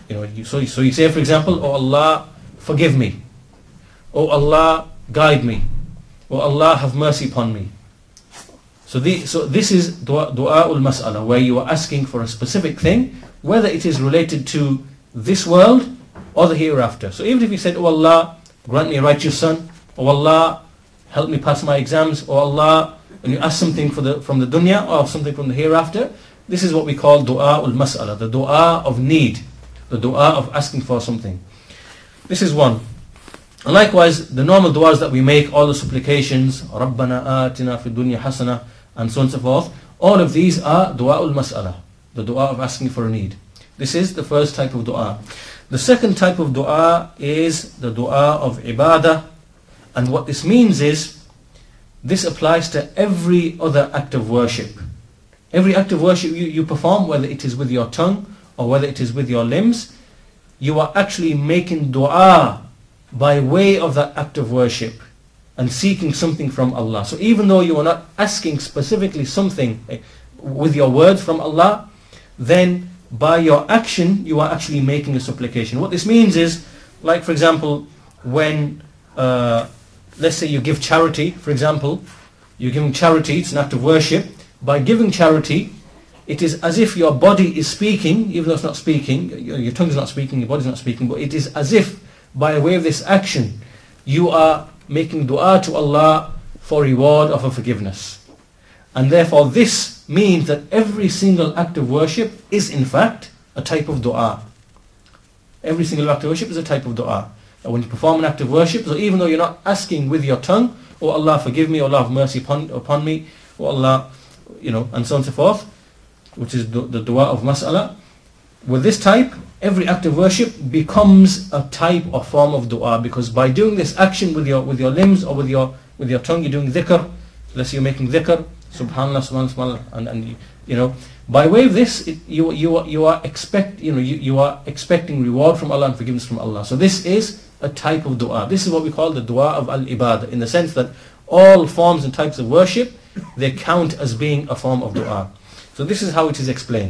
So you say, for example, "Oh Allah, forgive me. Oh Allah, guide me. Oh Allah, have mercy upon me." So this is dua ul mas'ala, where you are asking for a specific thing, whether it is related to this world or the hereafter. So even if you said, "Oh Allah, grant me a righteous son. Oh Allah, help me pass my exams. Oh Allah," when you ask something from the dunya or something from the hereafter, this is what we call dua ul mas'ala, the dua of need, the dua of asking for something. This is one. And likewise, the normal duas that we make, all the supplications, Rabbana atina fid dunya hasana, and so on and so forth, all of these are dua ul mas'ala, the dua of asking for a need. This is the first type of dua. The second type of dua is the dua of ibadah, and what this means is, this applies to every other act of worship. Every act of worship you perform, whether it is with your tongue or whether it is with your limbs, you are actually making dua by way of that act of worship and seeking something from Allah. So even though you are not asking specifically something with your words from Allah, then by your action you are actually making a supplication. What this means is, like for example, when let's say you give charity, for example, you're giving charity, it's an act of worship. By giving charity, it is as if your body is speaking, even though it's not speaking, your tongue is not speaking, your body is not speaking, but it is as if by way of this action you are making dua to Allah for reward or for forgiveness. And therefore this means that every single act of worship is in fact a type of dua. Every single act of worship is a type of dua. And when you perform an act of worship, so even though you're not asking with your tongue, "Oh Allah, forgive me, oh Allah, have mercy upon me, oh Allah," and so on and so forth, which is the dua of mas'ala, with this type, every act of worship becomes a type or form of dua, because by doing this action with your limbs or with your tongue, you're doing dhikr. Let's say you're making dhikr, subhanallah, subhanallah, and by way of this, you are expecting reward from Allah and forgiveness from Allah. So this is a type of dua. This is what we call the dua of al-ibadah, in the sense that all forms and types of worship, they count as being a form of dua. So this is how it is explained.